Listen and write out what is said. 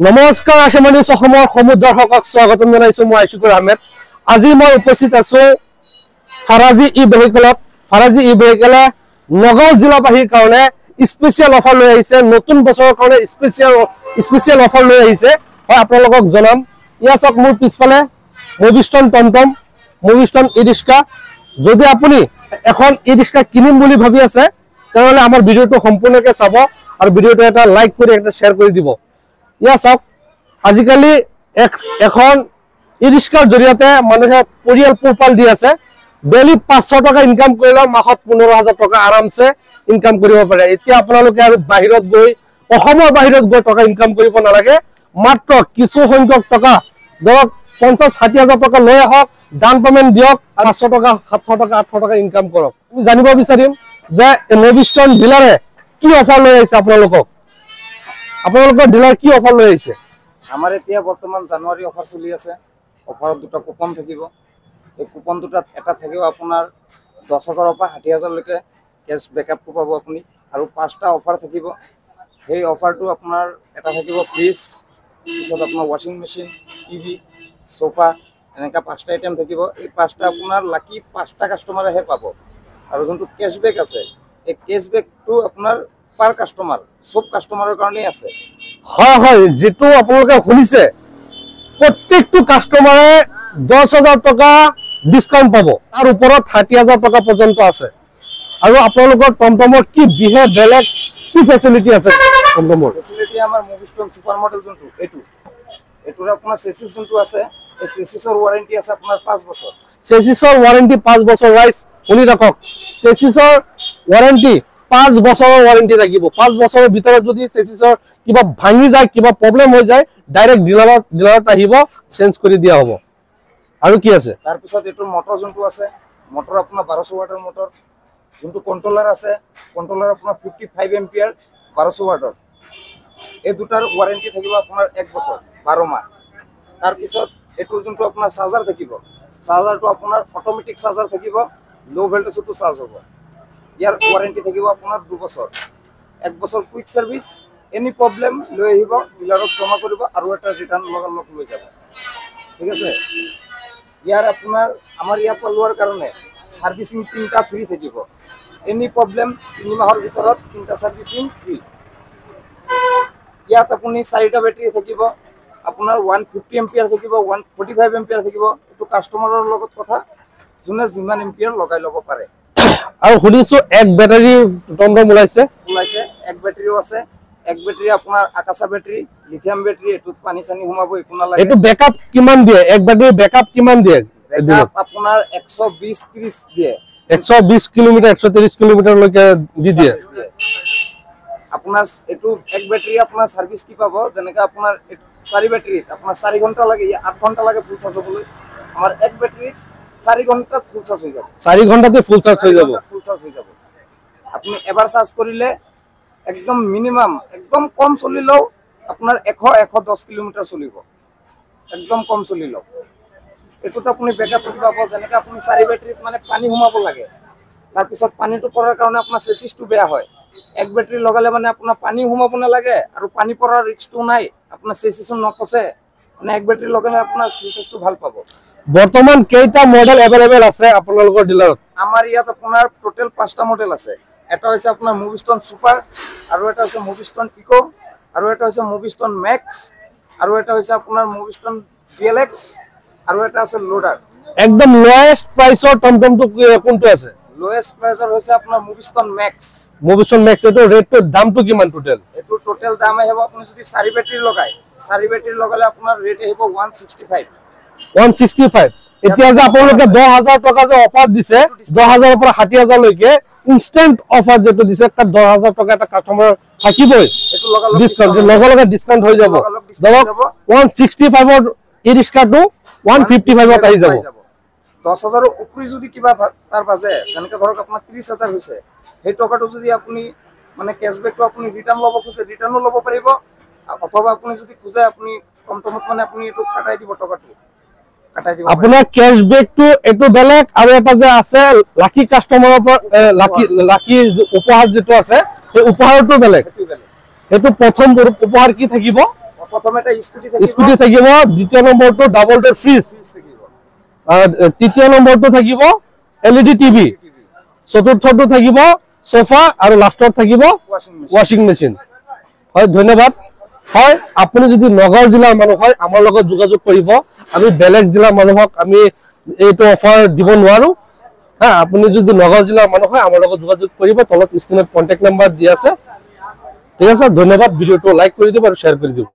নমস্কাৰ আশামণি অসমৰ সমুদ্ৰসকলক স্বাগতম জনাইছো মই আশিকুৰ আহমেদ। আজি মই উপস্থিত আছো ফাৰাজি ই ভেহিকলত। ফাৰাজি ই ভেহিকলে নগাঁও জিলাবাসীৰ কাৰণে স্পেচিয়েল অফাৰ লৈ আহিছে, নতুন বছৰৰ কাৰণে স্পেচিয়েল অফাৰ লৈ আহিছে। হয় আপোনালোকক জনাম, ইয়া চাওক মোৰ পিছফালে মুভিষ্টন টমটম, মুভিষ্টন ই ৰিক্সা। যদি আপুনি এখন ই ৰিক্সা কিনিম বুলি ভাবি আছে তেনেহলে আমাৰ ভিডিঅ'টো সম্পূৰ্ণকৈ চাব আৰু ভিডিঅ'টো এটা লাইক কৰি এটা শ্বেয়াৰ কৰি দিব। ইয়া চাওক আজিকালি এখন ই ৰিক্সাৰ জৰিয়তে মানুহে পৰিয়াল পোহপাল দি আছে। ডেইলি 500 টকা ইনকাম কৰিলেও মাহত 15,000 টকা আৰামছে ইনকাম কৰিব পাৰে। এতিয়া আপোনালোকে আৰু বাহিৰত গৈ অসমৰ বাহিৰত গৈ টকা ইনকাম কৰিব নালাগে, মাত্ৰ কিছু সংখ্যক টকা ধৰক 50-60,000 টকা লৈ আহক, ডাউন পেমেণ্ট দিয়ক, 500 টকা 700 টকা 800 টকা ইনকাম কৰক। আমি জানিব বিচাৰিম যে মুভিষ্টন ডিলাৰে কি অফাৰ লৈ আহিছে আপোনালোকৰ ডিলাৰ কি অফাৰ লৈ আহিছে। আমাৰ এতিয়া বৰ্তমান জানুৱাৰী অফাৰ চলি আছে। অফাৰত দুটা কুপন থাকিব। এই কুপন দুটাত এটা থাকিব আপোনাৰ 10,000 পৰা 60,000 লৈকে কেছ বেকআপটো পাব আপুনি, আৰু 5টা অফাৰ থাকিব। সেই অফাৰটো আপোনাৰ এটা থাকিব ফ্ৰিজ, পিছত আপোনাৰ ৱাশ্বিং মেচিন, টিভি, সোফা, এনেকুৱা 5টা আইটেম থাকিব। এই 5টা আপোনাৰ লাকি 5টা কাষ্টমাৰেহে পাব। আৰু যোনটো কেছবেক আছে এই কেছবেকটো আপোনাৰ পাৰ কাষ্টমাৰ, সব কাষ্টমাৰৰ কাৰণেই আছে। হয় হয়, যেটো আপোনালোকে শুনিছে প্ৰত্যেকটো কাষ্টমাৰে 10,000 টকা ডিসকাউন্ট পাব, তাৰ ওপৰত 60,000 টকা পৰ্যন্ত আছে। আৰু আপোনালোকৰ টমটমৰ কি বিহে বেলেগ কি ফেসিলিটি আছে? টমটমৰ ফেসিলিটি আমাৰ মুভিষ্টন সুপাৰ মডেল যোনটো এটোৰ আপোনাৰ চেসিস যোনটো আছে, এই চেসিসৰ ওয়াৰেন্টি আছে আপোনাৰ 5 বছৰ। চেসিসৰ ওয়াৰেন্টি 5 বছৰ। ৰাইজ শুনি ৰাখক, চেসিসৰ ওয়াৰেন্টি 5 বছৰৰ ওয়াৰেন্টি থাকিব। 5 বছৰৰ ভিতৰত যদি চেসিসৰ কিবা ভাঙি যায়, কিবা প্ৰবলেম হৈ যায়, ডাইৰেক্ট ডিলাৰত আহিব, চেঞ্জ কৰি দিয়া হ'ব। আৰু কি আছে তাৰ পিছত এটোৰ মটৰ যোনটো আছে, মটৰ আপোনাৰ 1200 ওয়াটৰ মটৰ। যোনটো কন্ট্ৰোলাৰ আছে, কন্ট্ৰোলাৰ আপোনাৰ 55 এম্পিয়াৰ 1200 ওয়াটৰ। এই দুটাৰ ওয়াৰেন্টি থাকিব আপোনাৰ 1 বছৰ 12 মাহ। তাৰ পিছত এটোৰ যোনটো আপোনাৰ চাৰ্জাৰ থাকিব, চাৰ্জাৰটো আপোনাৰ অটোমেটিক চাৰ্জাৰ থাকিব, লো ভোল্টেজতো চাৰ্জ হ'ব। ইয়াৰ ওয়াৰেন্টি থাকিব আপোনাৰ 2 বছৰ। 1 বছৰ কুইক সাৰ্ভিস, এনি প্ৰবলেম লৈ আহিব, ডিলাৰত জমা কৰিব আৰু এটা ৰিটাৰ্ণ লগালগ লৈ যাব। ঠিক আছে। ইয়াৰ আপোনাৰ আমাৰ ইয়াৰ পৰা লোৱাৰ কাৰণে সাৰ্ভিসিং 3টা ফ্ৰী থাকিব। এনি প্ৰবলেম 3 মাহৰ ভিতৰত 3টা সাৰ্ভিসিং ফ্ৰী। ইয়াত আপুনি 4টা বেটাৰী থাকিব, আপোনাৰ 150 এম্পিয়াৰ থাকিব, 145 এম্পিয়াৰ থাকিব। এটো কাষ্টমাৰৰ লগত কথা, যোনে যিমান এম্পিয়াৰ লগাই ল'ব পাৰে। আৰু শুনিছো এক বেটাৰী টমটম ওলাইছে। এক বেটাৰীও আছে। এক বেটাৰী আপোনাৰ আকাশা বেটাৰী, লিথিয়াম বেটাৰী। এটোত পানী চানি সোমাব একো নালাগে। এটো বেকআপ কিমান দিয়ে? এক বেটাৰী বেকআপ কিমান দিয়ে? বেকআপ আপোনাৰ 120-30 দিয়ে। 120 কিলোমিটাৰ 130 কিলোমিটাৰ লৈকে দি দিয়ে। আপোনাৰ এটো এক বেটাৰী আপোনাৰ সাৰ্ভিস কি পাব, যেনেকা আপোনাৰ 4 বেটাৰীত আপোনাৰ 4 ঘণ্টা লাগে, 8 ঘণ্টা লাগে ফুল চাৰ্জ হ'বলৈ। আমাৰ এক বেটাৰীত 4 ঘণ্টাত ফুল চাৰ্জ হৈ যাব। 4 ঘণ্টাতে ফুল চাৰ্জ হৈ যাব। আপুনি এবাৰ চাৰ্জ কৰিলে একদম মিনিমাম একদম কম চলিলেও আপোনাৰ 100-110 কিলোমিটাৰ চলিব। একদম কম চলিলেও এটোত আপুনি বেকআপ পাব। যেনেকা আপুনি 4 বেটাৰীত মানে পানী সোমাব লাগে, তাৰ পিছত পানীটো পৰাৰ কাৰণে আপোনাৰ চেসিসটো বেয়া হয়। এক বেটাৰী লগালে মানে আপোনাৰ পানী সোমাব নালাগে আৰু পানী পৰাৰ ৰিস্কটো নাই, আপোনাৰ চেসিসো নপচে। মানে এক বেটাৰী লগালে আপোনাৰ ফিচাৰ্সটো ভাল পাব। বৰ্তমান কেইটা মডেল এভেইলেবল আছে আপোনালোকৰ ডিলাৰত? আমাৰ ইয়াত আপোনাৰ টোটাল 5টা মডেল আছে। এটা হৈছে আপোনাৰ মুভিষ্টন সুপাৰ, আৰু এটা হৈছে মুভিষ্টন ইকো, আৰু এটা হৈছে মুভিষ্টন ম্যাক্স, আৰু এটা হৈছে আপোনাৰ মুভিষ্টন ডিএলএক্স, আৰু এটা আছে লোডাৰ। একদম লোয়েষ্ট প্ৰাইসৰ টমটমটো কোনটো আছে? লোয়েষ্ট প্ৰাইসৰ হৈছে আপোনাৰ মুভিষ্টন ম্যাক্স। মুভিষ্টন ম্যাক্স এটো ৰেটটো দামটো কিমান টোটাল? এটো টোটাল দাম আহিব আপুনি যদি 4 বেটাৰী লগায়, 4 বেটাৰী লগালে আপোনাৰ ৰেট আহিব 165। 165। এতিয়া যে আপোনালোকে 10,000 টকা যে অফাৰ দিছে, 10,000 পৰা 60,000 লৈকে ইনস্ট্যান্ট অফাৰ যেটো দিছে, তাত 10,000 টকা এটা কাস্টমাৰ থাকিবই। এটো লগালগ ডিসকাউন্ট হৈ যাব। ধৰক 165 ৰ ই ৰিক্সাটো 155 ত আহি যাব। 10,000 ৰ উপৰি যদি কিবা তাৰ বাজে, যেনেকৈ ধৰক আপোনাৰ 30,000 হৈছে, সেই টকাটো যদি আপুনি মানে কেশবেকটো আপুনি ৰিটাৰ্ণ ল'ব খোজে, ৰিটাৰ্ণো ল'ব পাৰিব। অথবা আপুনি যদি খোজে আপুনি টমটমত মানে আপুনি এটো কাটাই দিব, টকাটো কাটাই দিব। আপোনাৰ কেশবেকটো এটো বেলেগ, আৰু এটা যে আছে লাকি কাস্টমাৰৰ পৰা লাকি উপহাৰ যেটো আছে, সেই উপহাৰটো বেলেগ। এটো প্ৰথম উপহাৰ কি থাকিব? প্ৰথমে এটা স্কুটি স্কুটি থাকিব, দ্বিতীয় নম্বৰটো ডাবল ডোৰ ফ্ৰিজ, থাকিব, তৃতীয় নম্বৰটো থাকিব LED টিভি, চতুৰ্থটো থাকিব সোফা আৰু লাষ্টত থাকিব ৱাশ্বিং মেচিন। হয়, ধন্যবাদ। হয়, আপুনি যদি নগাঁও জিলাৰ মানুহ হয় আমাৰ লগত যোগাযোগ কৰিব। আমি বেলেগ জিলাৰ মানুহক আমি এইটো অফাৰ দিব নোৱাৰো। হ্যাঁ, আপনি যদি নগাঁও জিলার মানুষ হয় আমার লগত যোগাযোগ করবে, তলত স্ক্রিনে কন্ট্যাক্ট নাম্বার দিয়ে আছে। ঠিক আছে, ধন্যবাদ। ভিডিওটো লাইক করে দিব আর শেয়ার করে দিব।